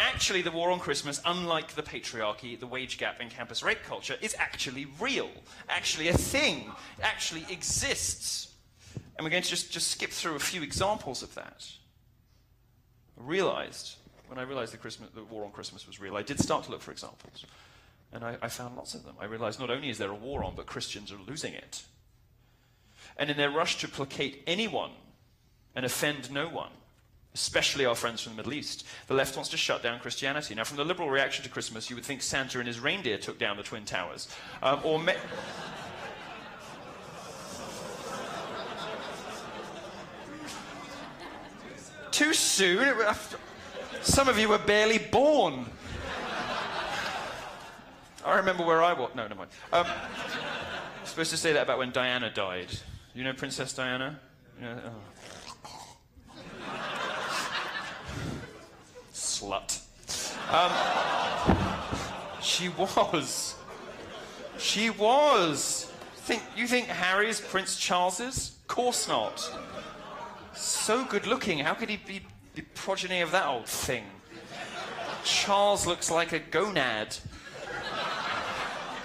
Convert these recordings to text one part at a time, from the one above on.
Actually, the war on Christmas, unlike the patriarchy, the wage gap, and campus rape culture, is actually real, actually a thing, actually exists. And we're going to just skip through a few examples of that. When I realized the war on Christmas was real, I did start to look for examples. And I found lots of them. I realized not only is there a war on, but Christians are losing it. And in their rush to placate anyone and offend no one, especially our friends from the Middle East, the left wants to shut down Christianity. Now, from the liberal reaction to Christmas, you would think Santa and his reindeer took down the Twin Towers. Too soon? Some of you were barely born. I remember where I was. No, never mind. I'm supposed to say that about when Diana died. You know Princess Diana? Yeah, oh. Slut. She was. You think Harry's Prince Charles's? Of course not. So good looking. How could he be the progeny of that old thing? Charles looks like a gonad.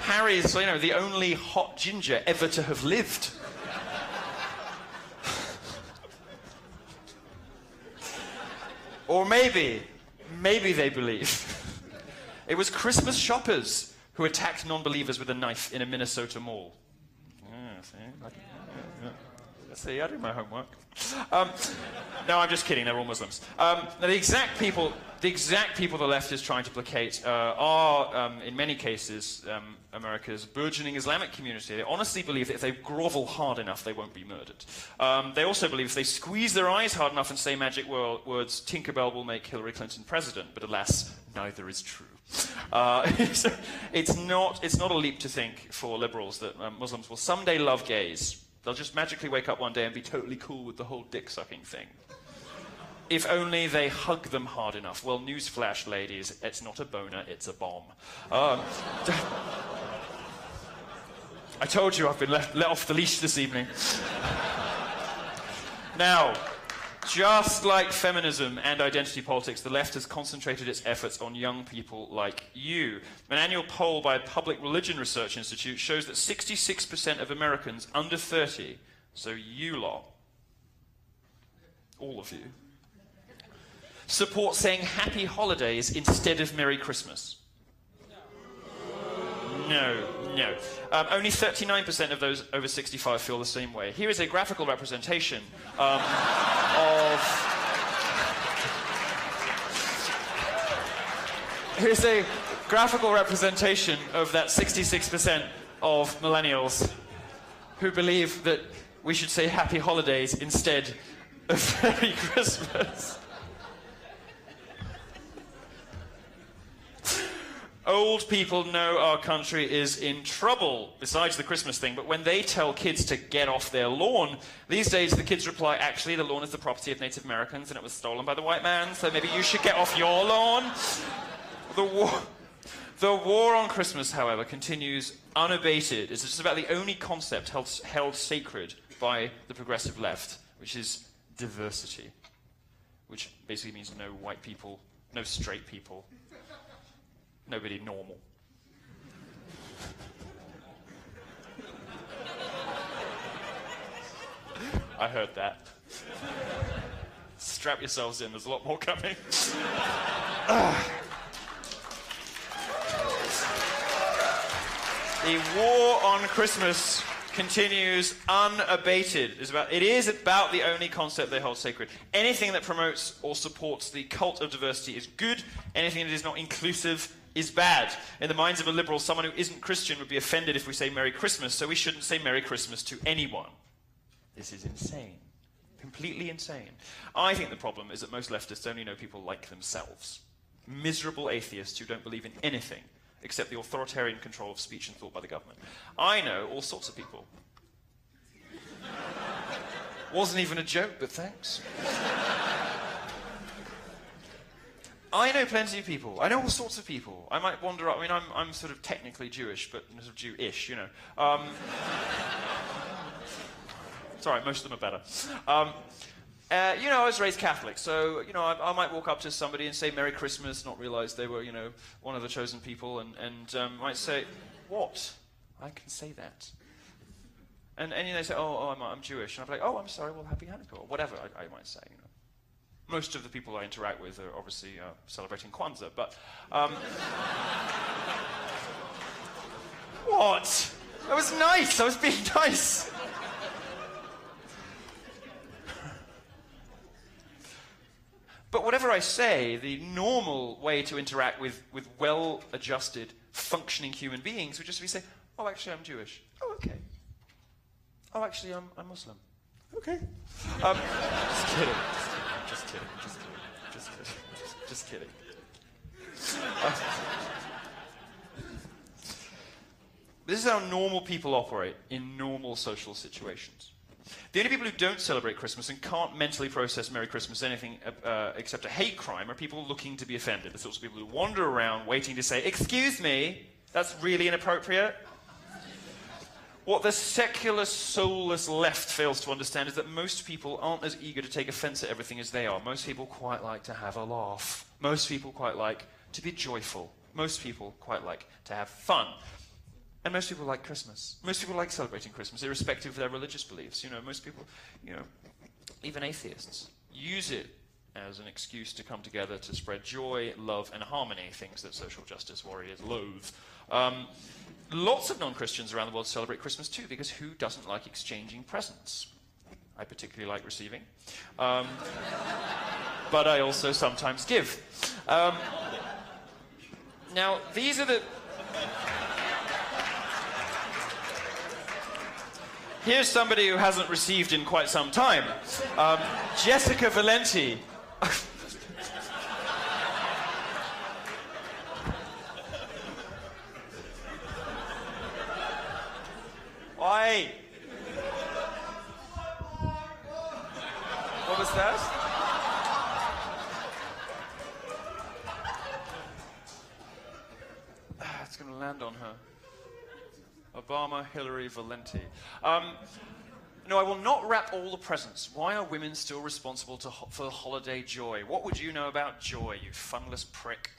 Harry's, the only hot ginger ever to have lived. Or maybe they believe it was Christmas shoppers who attacked non-believers with a knife in a Minnesota mall. See, I did my homework. No, I'm just kidding. They're all Muslims. Now, the exact people the left is trying to placate are, in many cases, America's burgeoning Islamic community. They honestly believe that if they grovel hard enough, they won't be murdered. They also believe if they squeeze their eyes hard enough and say magic words, Tinkerbell will make Hillary Clinton president. But alas, neither is true. It's not a leap to think for liberals that Muslims will someday love gays. They'll just magically wake up one day and be totally cool with the whole dick-sucking thing. If only they hug them hard enough. Well, newsflash, ladies, it's not a boner, it's a bomb. I told you I've been let off the leash this evening. Now, just like feminism and identity politics, the left has concentrated its efforts on young people like you. An annual poll by a public religion research institute shows that 66% of Americans under 30, so you lot, all of you, support saying Happy Holidays instead of Merry Christmas. No. Only 39% of those over 65 feel the same way. Here is a graphical representation of... Here's a graphical representation of that 66% of millennials who believe that we should say Happy Holidays instead of Merry Christmas. Old people know our country is in trouble, besides the Christmas thing, but when they tell kids to get off their lawn, these days the kids reply, actually, the lawn is the property of Native Americans and it was stolen by the white man, so maybe you should get off your lawn. The war on Christmas, however, continues unabated. It's just about the only concept held sacred by the progressive left, which is diversity, which basically means no white people, no straight people, nobody normal. I heard that. Strap yourselves in, there's a lot more coming. The war on Christmas continues unabated. It is about the only concept they hold sacred. Anything that promotes or supports the cult of diversity is good. Anything that is not inclusive is bad. In the minds of a liberal, someone who isn't Christian would be offended if we say Merry Christmas, so we shouldn't say Merry Christmas to anyone. This is insane. Completely insane. I think the problem is that most leftists only know people like themselves. Miserable atheists who don't believe in anything except the authoritarian control of speech and thought by the government. I know all sorts of people. Wasn't even a joke, but thanks. I know plenty of people. I know all sorts of people. I might wander up. I mean, I'm sort of technically Jewish, but sort of Jewish, you know. It's all right, most of them are better. You know, I was raised Catholic, so, you know, I might walk up to somebody and say Merry Christmas, not realize they were, you know, one of the chosen people, and might say, what? I can say that. And you know, they say, I'm Jewish. And I'm like, oh, I'm sorry, well, Happy Hanukkah, or whatever I might say, you know. Most of the people I interact with are obviously celebrating Kwanzaa, but... What? That was nice, I was being nice. But whatever I say, the normal way to interact with well-adjusted, functioning human beings would just be say, oh, actually, I'm Jewish. Oh, okay. Oh, actually, I'm Muslim. Okay. Just kidding. Just kidding. This is how normal people operate in normal social situations. The only people who don't celebrate Christmas and can't mentally process Merry Christmas anything except a hate crime are people looking to be offended. The sorts of people who wander around waiting to say, excuse me, that's really inappropriate. What the secular, soulless left fails to understand is that most people aren't as eager to take offense at everything as they are. Most people quite like to have a laugh. Most people quite like to be joyful. Most people quite like to have fun. And most people like Christmas. Most people like celebrating Christmas, irrespective of their religious beliefs. You know, most people, you know, even atheists, use it as an excuse to come together to spread joy, love, and harmony, things that social justice warriors loathe. Lots of non-Christians around the world celebrate Christmas too, because who doesn't like exchanging presents? I particularly like receiving. But I also sometimes give. Now, these are the... Here's somebody who hasn't received in quite some time. Jessica Valenti. Why? What was that? It's going to land on her. Obama, Hillary, Valenti. No, I will not wrap all the presents. Why are women still responsible for holiday joy? What would you know about joy, you funless prick?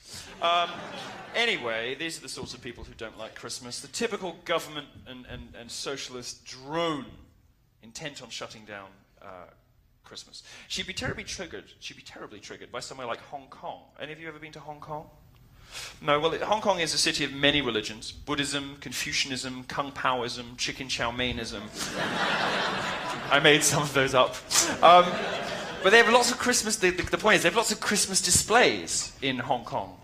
Anyway, these are the sorts of people who don't like Christmas. The typical government and socialist drone intent on shutting down Christmas. She'd be terribly triggered by somewhere like Hong Kong. Any of you ever been to Hong Kong? No, well, Hong Kong is a city of many religions. Buddhism, Confucianism, Kung Paoism, Chicken Chow Mainism. I made some of those up. But they have lots of Christmas, the point is, they have lots of Christmas displays in Hong Kong.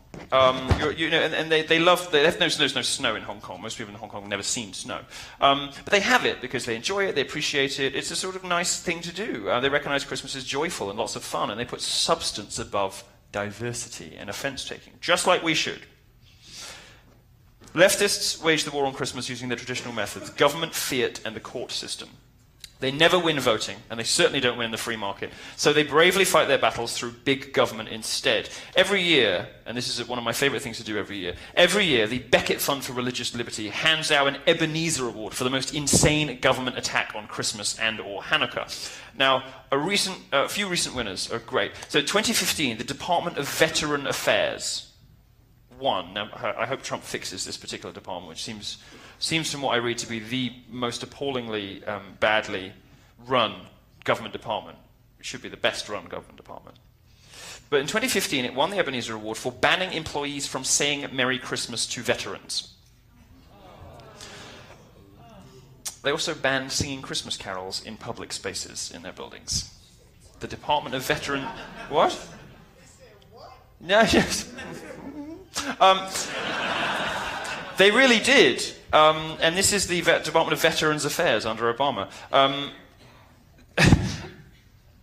You know, and they love, there's no snow in Hong Kong. Most people in Hong Kong have never seen snow. But they have it because they enjoy it, they appreciate it. It's a sort of nice thing to do. They recognize Christmas as joyful and lots of fun, and they put substance above diversity and offense-taking, just like we should. Leftists wage the war on Christmas using their traditional methods, government, fiat, and the court system. They never win voting, and they certainly don't win in the free market, so they bravely fight their battles through big government instead. Every year, and this is one of my favorite things to do every year, the Beckett Fund for Religious Liberty hands out an Ebenezer Award for the most insane government attack on Christmas and or Hanukkah. Now, a few recent winners are great. So 2015, the Department of Veteran Affairs won. Now, I hope Trump fixes this particular department, which seems from what I read to be the most appallingly badly run government department. It should be the best run government department. But in 2015, it won the Ebenezer Award for banning employees from saying Merry Christmas to veterans. They also banned singing Christmas carols in public spaces in their buildings. The Department of Veteran... What? No, yes. They really did. And this is the Department of Veterans Affairs under Obama.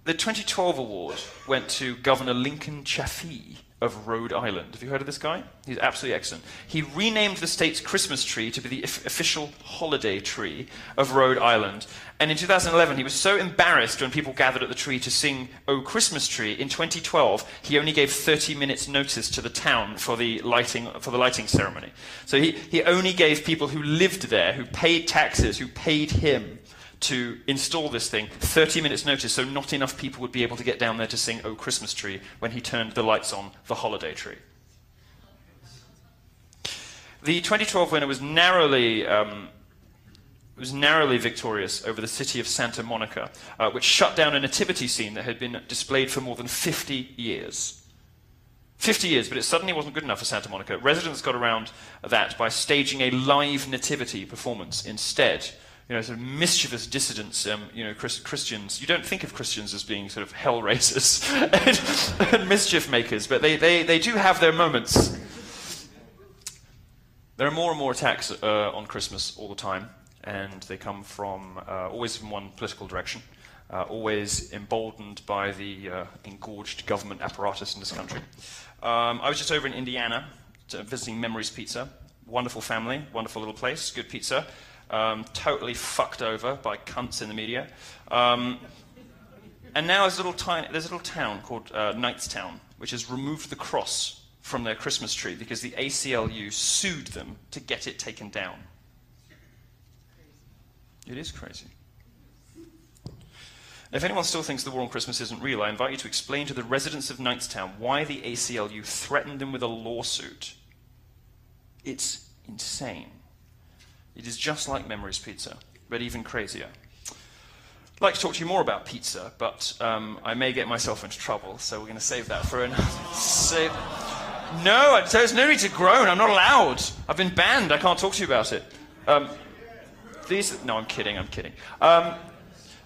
The 2012 award went to Governor Lincoln Chafee of Rhode Island. Have you heard of this guy? He's absolutely excellent. He renamed the state's Christmas tree to be the official holiday tree of Rhode Island. And in 2011, he was so embarrassed when people gathered at the tree to sing "Oh Christmas Tree." In 2012, he only gave 30 minutes notice to the town for the lighting ceremony. So he only gave people who lived there, who paid taxes, who paid him, to install this thing, 30 minutes notice, so not enough people would be able to get down there to sing "Oh Christmas Tree" when he turned the lights on the holiday tree. The 2012 winner was narrowly victorious over the city of Santa Monica, which shut down a nativity scene that had been displayed for more than 50 years. 50 years, but it suddenly wasn't good enough for Santa Monica. Residents got around that by staging a live nativity performance instead. You know, sort of mischievous dissidents, you know, Christians. You don't think of Christians as being sort of hell raisers and mischief makers, but they do have their moments. There are more and more attacks on Christmas all the time, and they come from always from one political direction, always emboldened by the engorged government apparatus in this country. I was just over in Indiana visiting Memories Pizza. Wonderful family, wonderful little place, good pizza. Totally fucked over by cunts in the media. And now there's a little town called Knightstown, which has removed the cross from their Christmas tree because the ACLU sued them to get it taken down. It is crazy. If anyone still thinks the war on Christmas isn't real, I invite you to explain to the residents of Knightstown why the ACLU threatened them with a lawsuit. It's insane. It is just like Memories Pizza, but even crazier. I'd like to talk to you more about pizza, but I may get myself into trouble, so we're going to save that for another. No, there's no need to groan. I'm not allowed. I've been banned. I can't talk to you about it. No, I'm kidding.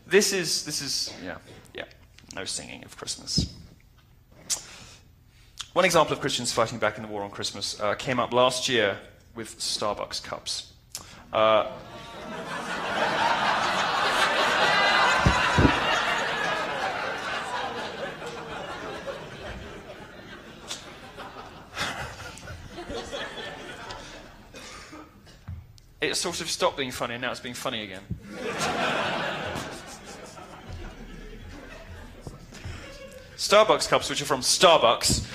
This is yeah. No singing of Christmas. One example of Christians fighting back in the war on Christmas came up last year with Starbucks cups. It sort of stopped being funny, and now it's being funny again. Starbucks cups, which are from Starbucks,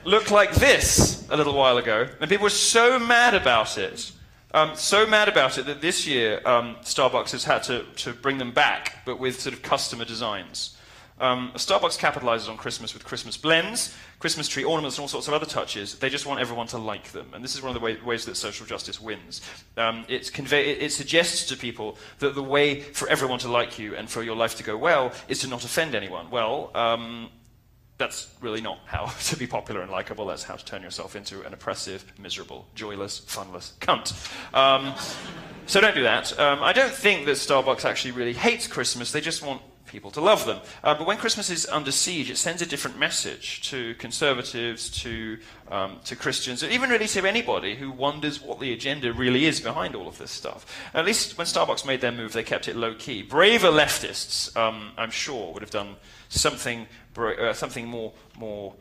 looked like this a little while ago, and people were so mad about it, that this year Starbucks has had to bring them back, but with sort of customer designs. Starbucks capitalizes on Christmas with Christmas blends, Christmas tree ornaments, and all sorts of other touches. They just want everyone to like them, and this is one of the ways that social justice wins. It suggests to people that the way for everyone to like you and for your life to go well is to not offend anyone. Well, that's really not how to be popular and likable. That's how to turn yourself into an oppressive, miserable, joyless, funless cunt. So don't do that. I don't think that Starbucks actually really hates Christmas. They just want people to love them. But when Christmas is under siege, it sends a different message to conservatives, to Christians, and even really to anybody who wonders what the agenda really is behind all of this stuff. And at least when Starbucks made their move, they kept it low-key. Braver leftists, I'm sure, would have done something more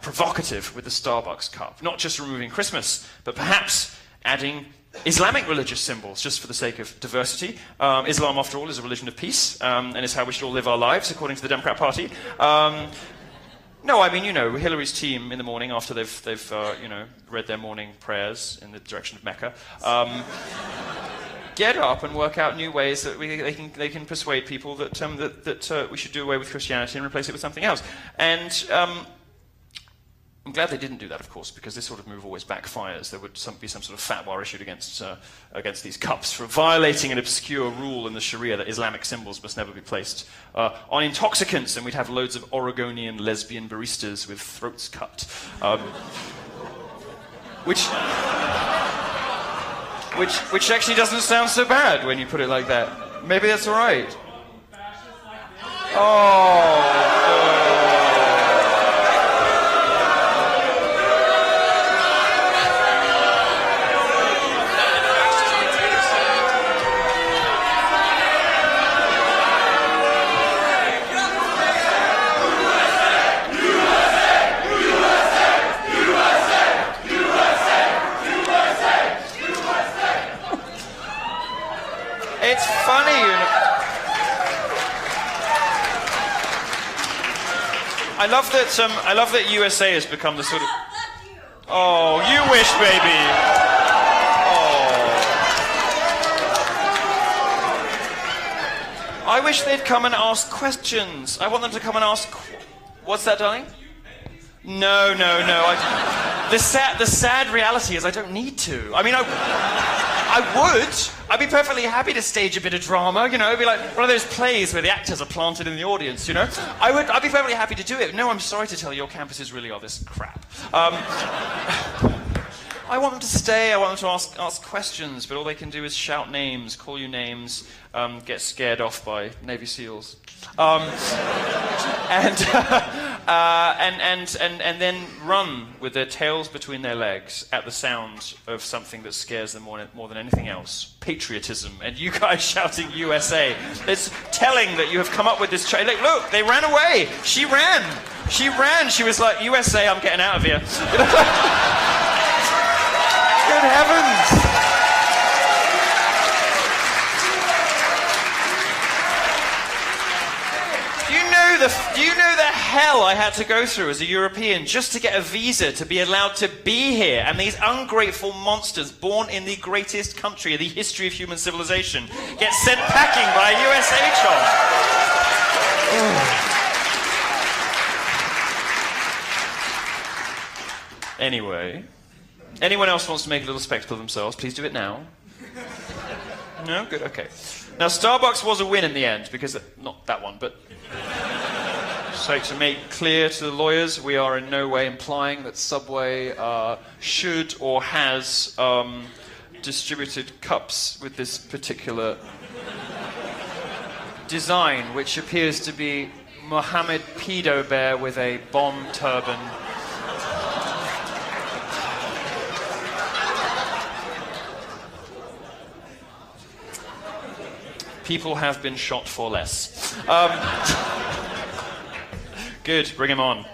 provocative with the Starbucks cup. Not just removing Christmas, but perhaps adding Islamic religious symbols, just for the sake of diversity. Islam, after all, is a religion of peace, and is how we should all live our lives, according to the Democrat Party. No, I mean, you know, Hillary's team in the morning, after they've read their morning prayers in the direction of Mecca, get up and work out new ways that they can persuade people that we should do away with Christianity and replace it with something else. And I'm glad they didn't do that, of course, because this sort of move always backfires. There would be some sort of fatwa issued against these cups for violating an obscure rule in the Sharia that Islamic symbols must never be placed on intoxicants, and we'd have loads of Oregonian lesbian baristas with throats cut. Which actually doesn't sound so bad when you put it like that. Maybe that's all right. Oh. It's funny, you know. I love that USA has become the sort of. Oh, you wish, baby. Oh. I wish they'd come and ask questions. I want them to come and ask... What's that, darling? No. The sad reality is I don't need to. I mean, I would. I'd be perfectly happy to stage a bit of drama, you know. It'd be like one of those plays where the actors are planted in the audience, you know. I'd be perfectly happy to do it. No, I'm sorry to tell you, your campuses really are this crap. I want them to stay, I want them to ask questions, but all they can do is shout names, call you names, get scared off by Navy SEALs. And then run with their tails between their legs at the sound of something that scares them more than anything else. Patriotism. And you guys shouting USA. It's telling that you have come up with this... Look, they ran away. She ran. She was like, USA, I'm getting out of here. Good heavens! Do you know the hell I had to go through as a European just to get a visa to be allowed to be here? And these ungrateful monsters born in the greatest country in the history of human civilization get sent packing by a US HR. Anyway, anyone else wants to make a little spectacle of themselves, please do it now. No? Good, okay. Now, Starbucks was a win in the end, because... Not that one, but... So to make clear to the lawyers, we are in no way implying that Subway should or has distributed cups with this particular design, which appears to be Mohammed Pedo Bear with a bomb turban. People have been shot for less. Good, bring him on.